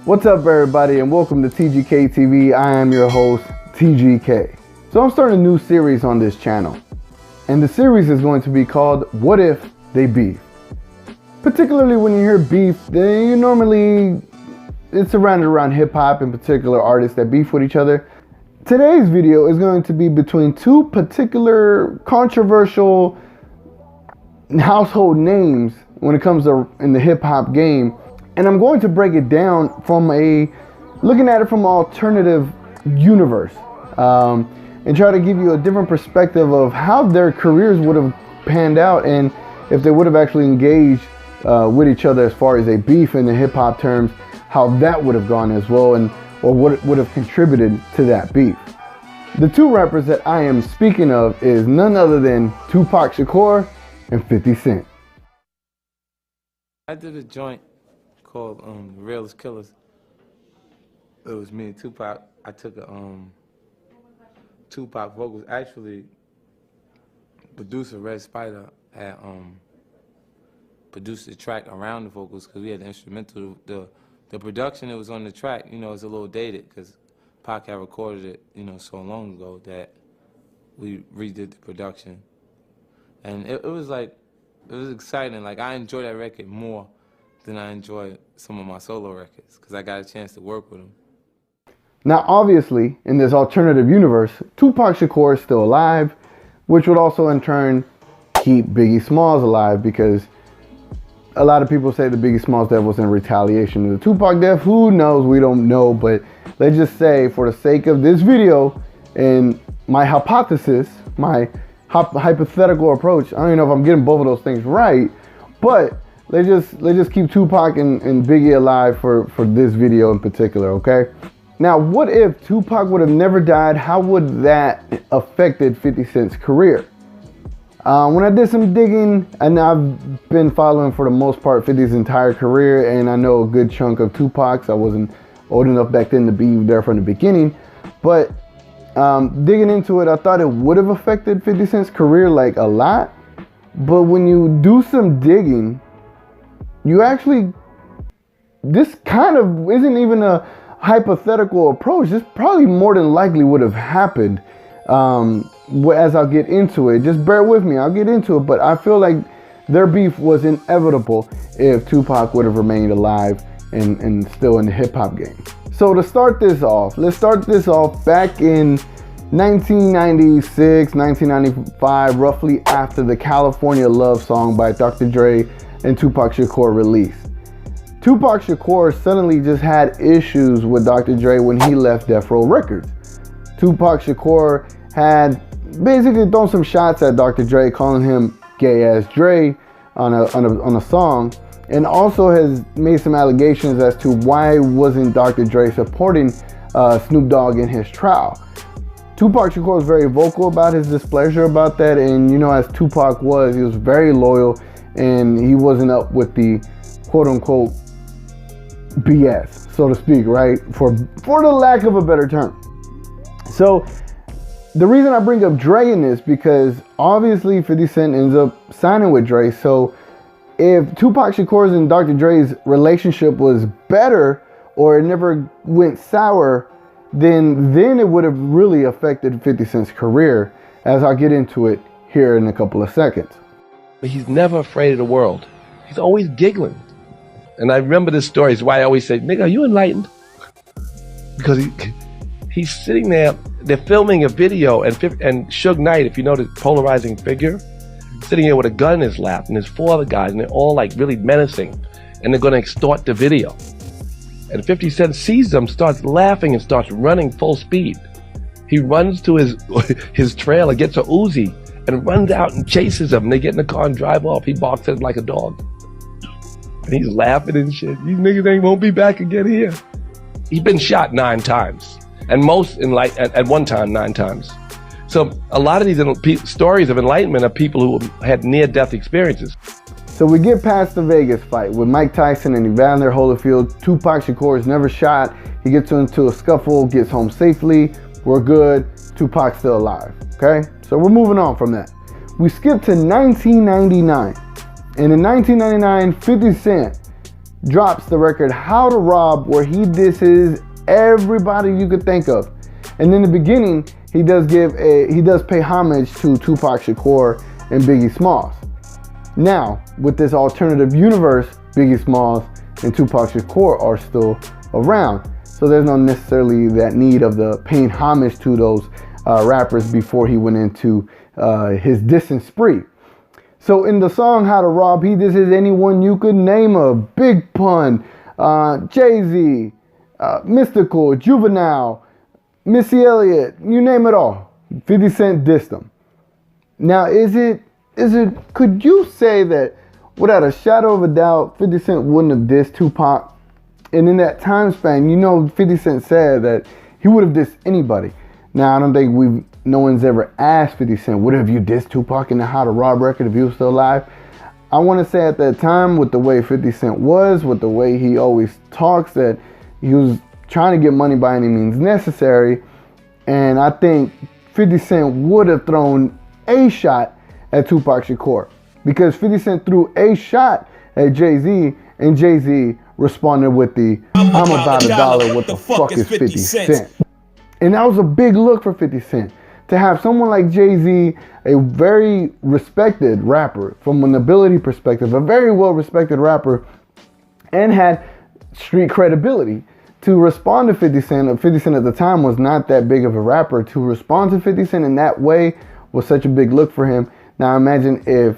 What's up, everybody, and welcome to TGK TV. I am your host, TGK. So I'm starting a new series on this channel, and the series is going to be called What If They Beef? Particularly when you hear beef, then you normally, it's surrounded around hip hop and particular artists that beef with each other. Today's video is going to be between two particular controversial household names when it comes to in the hip hop game. And I'm going to break it down from looking at it from an alternative universe, and try to give you a different perspective of how their careers would have panned out and if they would have actually engaged with each other as far as a beef in the hip hop terms, how that would have gone as well, and or what would have contributed to that beef. The two rappers that I am speaking of is none other than Tupac Shakur and 50 Cent. I did a joint called Realest Killers. It was me and Tupac. I took a Tupac vocals. Actually, producer Red Spider had produced the track around the vocals because we had the instrumental. The production that was on the track, you know, is a little dated because Pac had recorded it, you know, so long ago that we redid the production. And it was exciting. Like, I enjoyed that record more than I enjoy some of my solo records because I got a chance to work with them. Now, obviously, in this alternative universe, Tupac Shakur is still alive, which would also in turn keep Biggie Smalls alive, because a lot of people say the Biggie Smalls death was in retaliation to the Tupac death. Who knows? We don't know. But let's just say, for the sake of this video and my hypothesis, my hypothetical approach, I don't even know if I'm getting both of those things right, but let's just keep Tupac and Biggie alive for this video in particular, okay? Now, what if Tupac would have never died? How would that affected 50 Cent's career? When I did some digging, and I've been following for the most part 50's entire career, and I know a good chunk of Tupac's. I wasn't old enough back then to be there from the beginning, but digging into it, I thought it would have affected 50 Cent's career like a lot. But when you do some digging, you actually, this kind of isn't even a hypothetical approach. This probably more than likely would have happened. As I'll get into it, just bear with me, I'll get into it, but I feel like their beef was inevitable if Tupac would have remained alive and still in the hip hop game. So to start this off, let's start this off back in 1996, 1995, roughly after the California Love song by Dr. Dre and Tupac Shakur released. Tupac Shakur suddenly just had issues with Dr. Dre when he left Death Row Records. Tupac Shakur had basically thrown some shots at Dr. Dre, calling him gay ass Dre on a song, and also has made some allegations as to why wasn't Dr. Dre supporting Snoop Dogg in his trial. Tupac Shakur was very vocal about his displeasure about that, and you know, as Tupac was, he was very loyal, and he wasn't up with the quote-unquote BS, so to speak, right? For the lack of a better term. So the reason I bring up Dre in this, because obviously 50 Cent ends up signing with Dre. So if Tupac Shakur's and Dr. Dre's relationship was better, or it never went sour, then it would have really affected 50 Cent's career, as I'll get into it here in a couple of seconds. But he's never afraid of the world. He's always giggling. And I remember this story. It's why I always say, nigga, are you enlightened? Because he's sitting there, they're filming a video, and Suge Knight, if you know the polarizing figure, sitting here with a gun in his lap, and there's four other guys, and they're all like really menacing, and they're gonna extort the video. And 50 Cent sees them, starts laughing, and starts running full speed. He runs to his trailer, gets a Uzi, and runs out and chases them. They get in the car and drive off. He barks at him like a dog. And he's laughing and shit. These niggas won't be back again here. He's been shot 9 times. And most at one time 9 times. So a lot of these stories of enlightenment are people who had near-death experiences. So we get past the Vegas fight with Mike Tyson and Evander Holyfield. Tupac Shakur is never shot. He gets into a scuffle, gets home safely. We're good. Tupac's still alive. Okay? So we're moving on from that. We skip to 1999. And in 1999, 50 Cent drops the record How to Rob, where he disses everybody you could think of. And in the beginning, he does pay homage to Tupac Shakur and Biggie Smalls. Now, with this alternative universe, Biggie Smalls and Tupac Shakur are still around. So there's not necessarily that need of the paying homage to those rappers before he went into his dissing spree. So in the song How to Rob, he disses anyone you could name of. Big Pun, Jay-Z, Mystical, Juvenile, Missy Elliott, you name it all. 50 Cent dissed him. Now could you say that without a shadow of a doubt, 50 Cent wouldn't have dissed Tupac? And in that time span, 50 Cent said that he would have dissed anybody. Now, I don't think no one's ever asked 50 Cent, would have you dissed Tupac in the How to Rob record if he was still alive? I want to say at that time, with the way 50 Cent was, with the way he always talks, that he was trying to get money by any means necessary. And I think 50 Cent would have thrown a shot at Tupac Shakur, because 50 Cent threw a shot at Jay-Z, and Jay-Z responded with the I'm about $1, what the fuck is 50 Cent? And that was a big look for 50 Cent. To have someone like Jay-Z, a very respected rapper from an ability perspective, a very well respected rapper, and had street credibility, to respond to 50 Cent. 50 Cent at the time was not that big of a rapper. To respond to 50 Cent in that way was such a big look for him. Now imagine if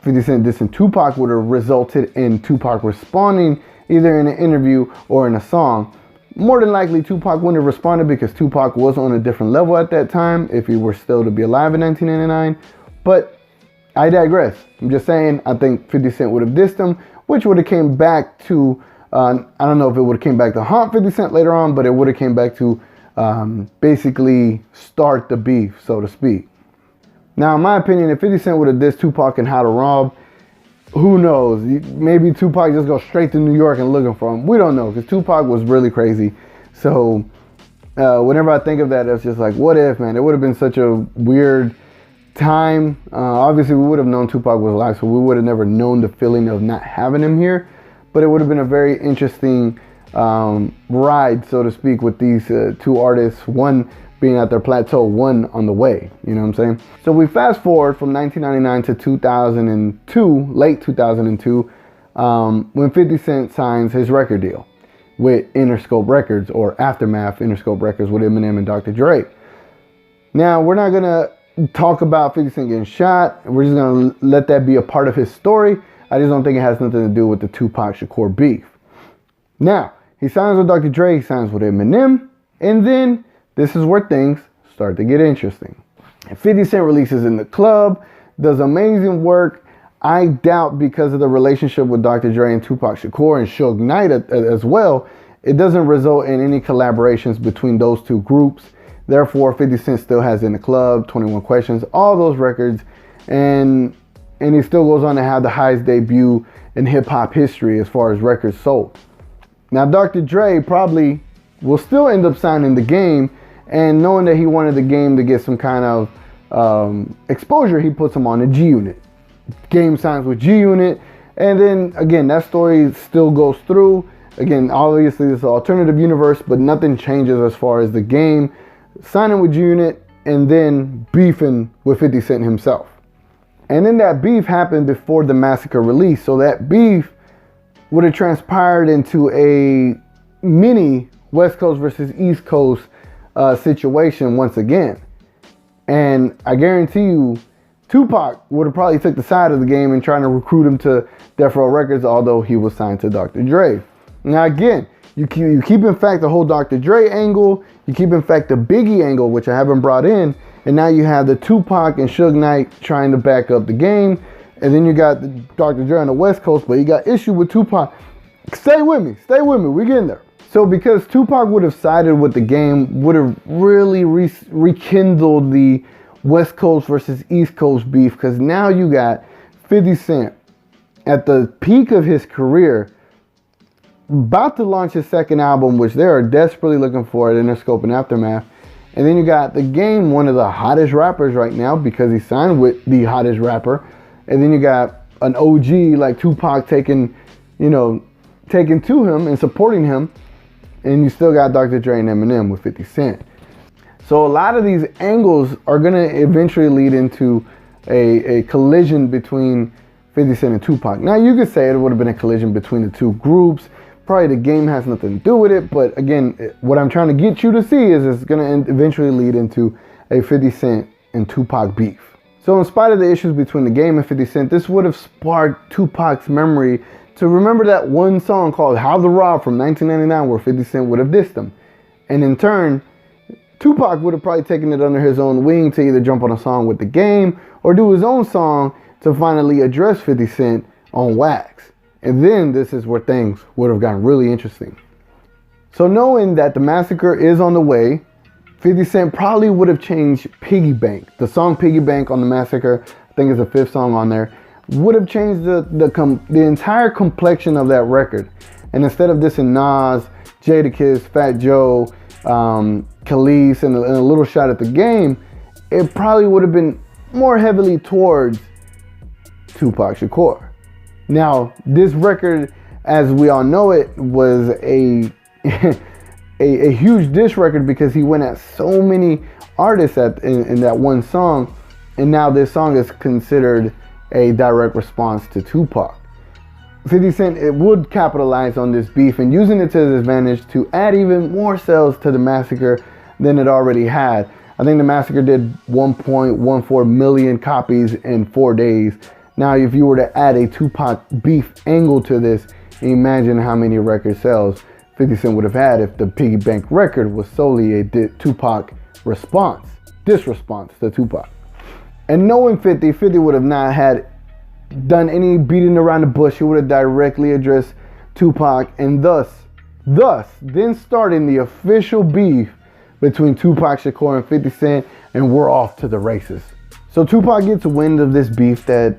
50 Cent dissing Tupac would have resulted in Tupac responding either in an interview or in a song. More than likely, Tupac wouldn't have responded, because Tupac was on a different level at that time if he were still to be alive in 1999. But I digress. I'm just saying, I think 50 Cent would have dissed him, which would have came back to, I don't know if it would have came back to haunt 50 Cent later on, but it would have came back to basically start the beef, so to speak. Now, in my opinion, if 50 Cent would have dissed Tupac and How to Rob, who knows? Maybe Tupac just goes straight to New York and looking for him. We don't know, because Tupac was really crazy. So whenever I think of that, it's just like, what if, man? It would have been such a weird time. Obviously, we would have known Tupac was alive, so we would have never known the feeling of not having him here. But it would have been a very interesting ride, so to speak, with these two artists. One being at their plateau, one on the way, you know what I'm saying? So we fast forward from 1999 to 2002, late 2002, when 50 Cent signs his record deal with Interscope Records, or Aftermath Interscope Records, with Eminem and Dr. Dre. Now, we're not gonna talk about 50 Cent getting shot. We're just gonna let that be a part of his story. I just don't think it has nothing to do with the Tupac Shakur beef. Now, he signs with Dr. Dre, he signs with Eminem, and then this is where things start to get interesting. 50 Cent releases In the Club, does amazing work. I doubt, because of the relationship with Dr. Dre and Tupac Shakur and Suge Knight as well, it doesn't result in any collaborations between those two groups. Therefore, 50 Cent still has In the Club, 21 Questions, all those records, and he still goes on to have the highest debut in hip-hop history as far as records sold. Now, Dr. Dre probably will still end up signing The Game, and knowing that he wanted The Game to get some kind of exposure, he puts him on the G Unit. Game signs with G Unit, and then again, that story still goes through. Again, obviously this is an alternative universe, but nothing changes as far as The Game signing with G Unit and then beefing with 50 Cent himself. And then that beef happened before the Massacre release, so that beef would have transpired into a mini West Coast versus East Coast situation once again. And I guarantee you, Tupac would have probably took the side of The Game and trying to recruit him to Death Row Records, although he was signed to Dr. Dre. Now again, you keep in fact the whole Dr. Dre angle, you keep in fact the Biggie angle, which I haven't brought in, and now you have the Tupac and Suge Knight trying to back up The Game, and then you got the Dr. Dre on the West Coast, but you got issue with Tupac. Stay with me, we're getting there. So because Tupac would have sided with The Game, would have really rekindled the West Coast versus East Coast beef, because now you got 50 Cent at the peak of his career, about to launch his second album, which they are desperately looking for at Interscope and Aftermath. And then you got The Game, one of the hottest rappers right now, because he signed with the hottest rapper. And then you got an OG like Tupac taking, taken to him and supporting him, and you still got Dr. Dre and Eminem with 50 Cent. So a lot of these angles are gonna eventually lead into a collision between 50 Cent and Tupac. Now you could say it would have been a collision between the two groups. Probably the game has nothing to do with it, but again, what I'm trying to get you to see is it's gonna eventually lead into a 50 Cent and Tupac beef. So in spite of the issues between the game and 50 Cent, this would have sparked Tupac's memory to remember that one song called How the Rob from 1999 where 50 Cent would have dissed him. And in turn, Tupac would have probably taken it under his own wing to either jump on a song with the game or do his own song to finally address 50 Cent on wax. And then this is where things would have gotten really interesting. So knowing that the Massacre is on the way, 50 Cent probably would have changed Piggy Bank. The song Piggy Bank on the Massacre, I think is the 5th song on there, would have changed the entire complexion of that record. And instead of dissing Nas, Jadakiss, Fat Joe, Khalees, and a little shot at the game, it probably would have been more heavily towards Tupac Shakur. Now, this record, as we all know it, was a huge diss record because he went at so many artists in that one song, and now this song is considered a direct response to Tupac. 50 Cent it would capitalize on this beef and using it to his advantage to add even more sales to the Massacre than it already had. I think the Massacre did 1.14 million copies in 4 days. Now, if you were to add a Tupac beef angle to this, imagine how many record sales 50 Cent would have had if the Piggy Bank record was solely a Tupac response, diss response to Tupac. And knowing 50 would have not had done any beating around the bush. He would have directly addressed Tupac and thus then starting the official beef between Tupac Shakur and 50 Cent, and we're off to the races. So Tupac gets wind of this beef that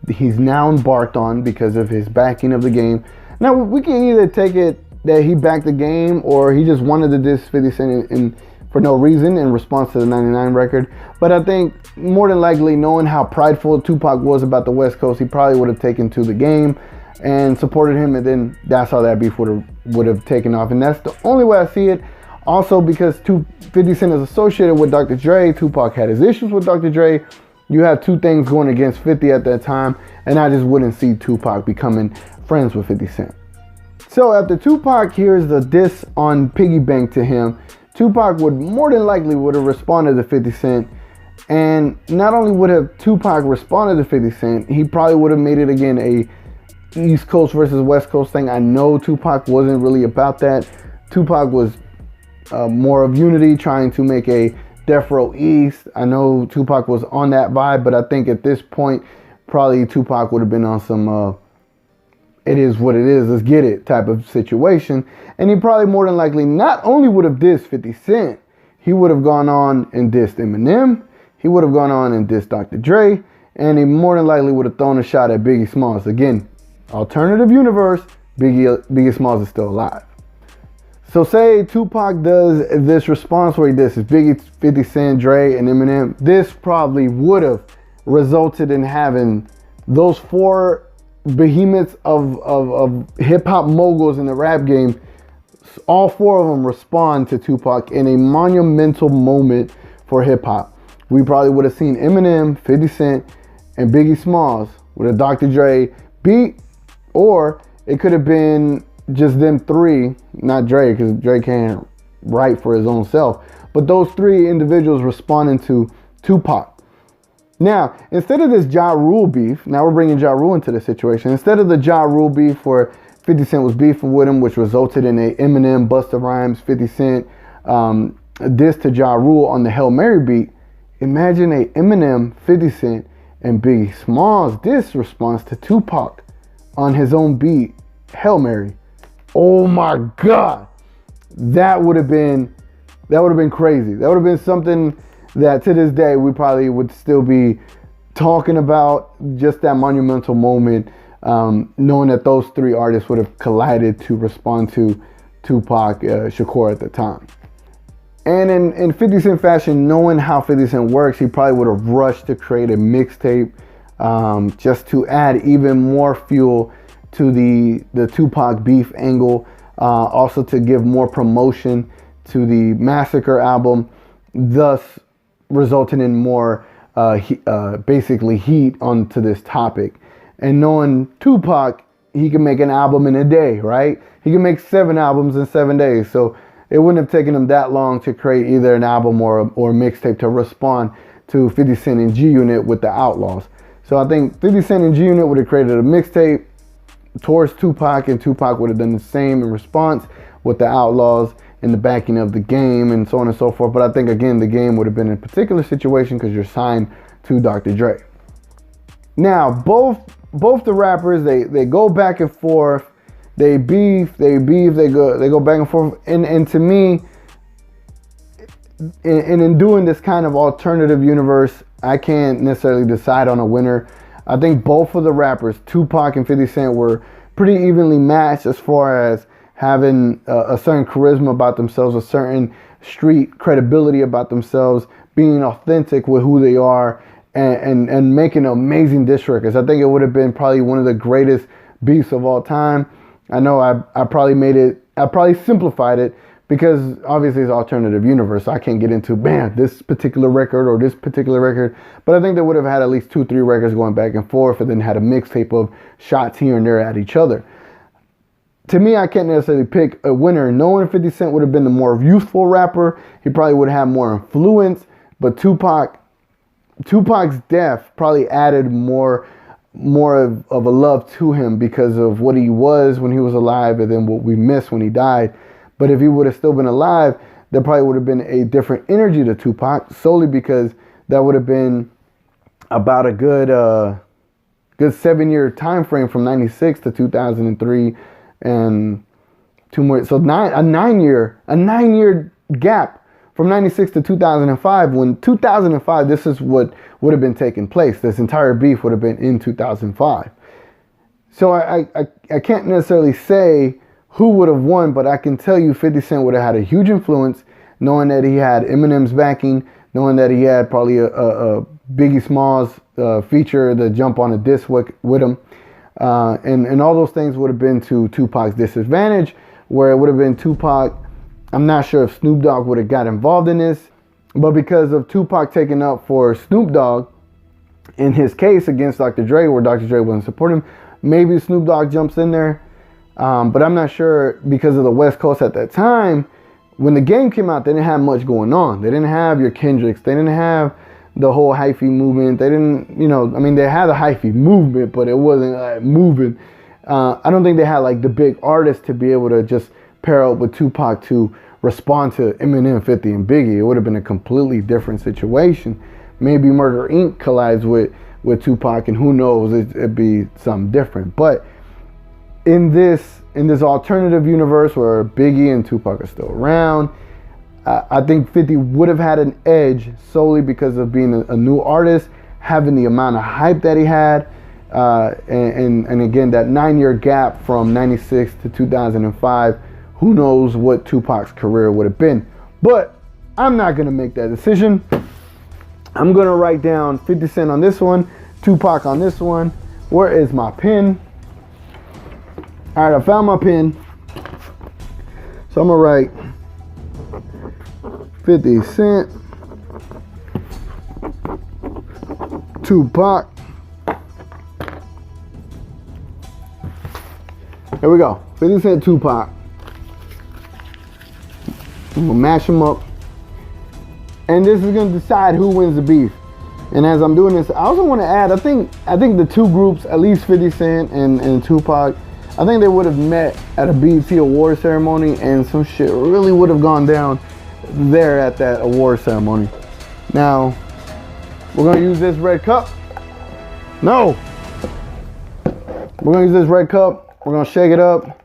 he's now embarked on because of his backing of the game. Now we can either take it that he backed the game or he just wanted to diss 50 Cent for no reason in response to the 99 record. But I think more than likely, knowing how prideful Tupac was about the West Coast, he probably would have taken to the game and supported him, and then that's how that beef would have taken off. And that's the only way I see it. Also, because 50 Cent is associated with Dr. Dre, Tupac had his issues with Dr. Dre. You have two things going against 50 at that time, and I just wouldn't see Tupac becoming friends with 50 Cent. So after Tupac hears the diss on Piggy Bank to him, Tupac would more than likely would have responded to 50 Cent. And not only would have Tupac responded to 50 Cent, he probably would have made it again a East Coast versus West Coast thing. I know Tupac wasn't really about that. Tupac was more of unity, trying to make a Death Row East. I know Tupac was on that vibe, but I think at this point, probably Tupac would have been on some it is what it is, let's get it type of situation. And he probably more than likely not only would have dissed 50 Cent, he would have gone on and dissed Eminem, he would have gone on and dissed Dr. Dre, and he more than likely would have thrown a shot at Biggie Smalls. Again, alternative universe, Biggie Smalls is still alive. So say Tupac does this response where he disses Biggie, 50 Cent, Dre, and Eminem. This probably would have resulted in having those 4 behemoths of hip-hop moguls in the rap game, all 4 of them respond to Tupac in a monumental moment for hip-hop. We probably would have seen Eminem, 50 Cent, and Biggie Smalls with a Dr. Dre beat, or it could have been just them 3, not Dre, because Dre can't write for his own self, but those 3 individuals responding to Tupac. Now, instead of this Ja Rule beef, now we're bringing Ja Rule into the situation. Instead of the Ja Rule beef where 50 Cent was beefing with him, which resulted in a Eminem, Busta Rhymes, 50 Cent diss to Ja Rule on the Hail Mary beat, imagine a Eminem, 50 Cent, and Biggie Smalls diss response to Tupac on his own beat, Hail Mary. Oh my God, that would have been crazy. That would have been something that to this day we probably would still be talking about, just that monumental moment, knowing that those 3 artists would have collided to respond to Tupac Shakur at the time. And in 50 Cent fashion, knowing how 50 Cent works, he probably would have rushed to create a mixtape just to add even more fuel to the Tupac beef angle, also to give more promotion to the Massacre album, thus resulting in more basically heat onto this topic. And knowing Tupac, he can make an album in a day, right? He can make 7 albums in 7 days. So it wouldn't have taken him that long to create either an album or a mixtape to respond to 50 Cent and G-Unit with the Outlaws. So I think 50 Cent and G-Unit would have created a mixtape towards Tupac, and Tupac would have done the same in response with the Outlaws and the backing of the Game and so on and so forth. But I think, again, the Game would have been in a particular situation because you're signed to Dr. Dre. Now, both the rappers, they go back and forth. They beef, they go back and forth. And to me, in doing this kind of alternative universe, I can't necessarily decide on a winner. I think both of the rappers, Tupac and 50 Cent, were pretty evenly matched as far as having a certain charisma about themselves, a certain street credibility about themselves, being authentic with who they are, and making amazing diss records. I think it would have been probably one of the greatest beefs of all time. I know I probably simplified it because obviously it's alternative universe. So I can't get into, man, this particular record or this particular record. But I think they would have had at least 2-3 records going back and forth, and then had a mixtape of shots here and there at each other. To me, I can't necessarily pick a winner. Knowing 50 Cent would have been the more youthful rapper, he probably would have had more influence. But Tupac's death probably added more of a love to him because of what he was when he was alive, and then what we missed when he died. But if he would have still been alive, there probably would have been a different energy to Tupac, solely because that would have been about a good 7-year time frame from 96 to 2003, and 2 more. So a 9-year gap from 96 to 2005. When 2005, this is what would have been taking place. This entire beef would have been in 2005. So I can't necessarily say who would have won, but I can tell you 50 Cent would have had a huge influence, knowing that he had Eminem's backing, knowing that he had probably a Biggie Smalls feature, the jump on a disc with him. And all those things would have been to Tupac's disadvantage, where it would have been Tupac. I'm not sure if Snoop Dogg would have got involved in this, but because of Tupac taking up for Snoop Dogg in his case against Dr. Dre, where Dr. Dre wasn't supporting him, maybe Snoop Dogg jumps in there. But I'm not sure, because of the West Coast at that time. When the Game came out, they didn't have much going on. They didn't have your Kendricks. They didn't have the whole hyphy movement. They didn't, they had a hyphy movement, but it wasn't like moving. I don't think they had like the big artists to be able to just pair up with Tupac to respond to Eminem, 50, and Biggie. It would have been a completely different situation. Maybe Murder Inc. collides with Tupac, and who knows, it'd be something different. But in this alternative universe where Biggie and Tupac are still around, I think 50 would have had an edge solely because of being a new artist, having the amount of hype that he had, and again, that 9-year gap from 96 to 2005. Who knows what Tupac's career would have been. But I'm not going to make that decision. I'm going to write down 50 Cent on this one, Tupac on this one. Where is my pen? All right, I found my pen. So I'm going to write 50 Cent, Tupac. Here we go. 50 Cent, Tupac. I'm gonna mash them up, and this is gonna decide who wins the beef. And as I'm doing this, I also want to add, I think the two groups, at least 50 Cent and Tupac, I think they would have met at a BET award ceremony, and some shit really would have gone down there at that award ceremony. Now, we're gonna use this red cup. No, we're gonna use this red cup. We're gonna shake it up.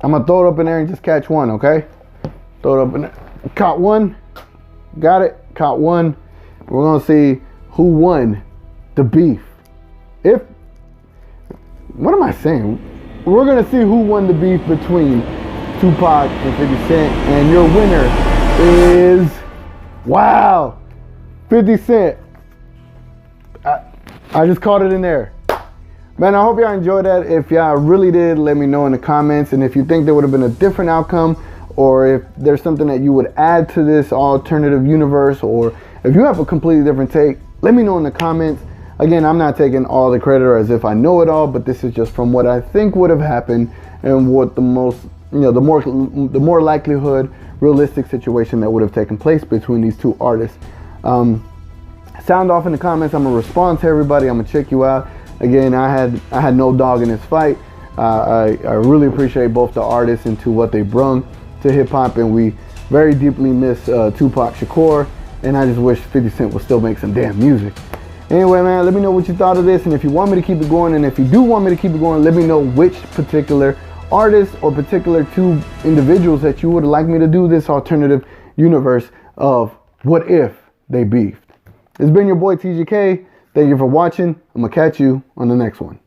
I'm gonna throw it up in there and just catch one, okay? Throw it up in there. Caught one. Got it. Caught one. We're gonna see who won the beef. What am I saying? We're gonna see who won the beef between Tupac and 50 Cent, and your winner is, wow, 50 Cent. I just caught it in there. Man, I hope y'all enjoyed that. If y'all really did, let me know in the comments. And if you think there would have been a different outcome, or if there's something that you would add to this alternative universe, or if you have a completely different take, let me know in the comments. Again, I'm not taking all the credit or as if I know it all, but this is just from what I think would have happened and what the most, the more likelihood, realistic situation that would have taken place between these two artists. Sound off in the comments. I'm gonna respond to everybody. I'm gonna check you out. Again, I had no dog in this fight. I really appreciate both the artists and to what they brung to hip hop, and we very deeply miss Tupac Shakur, and I just wish 50 Cent would still make some damn music. Anyway, man, let me know what you thought of this, and if you want me to keep it going, and if you do want me to keep it going, let me know which particular artist or particular two individuals that you would like me to do this alternative universe of what if they beefed. It's been your boy TGK. Thank you for watching. I'm gonna catch you on the next one.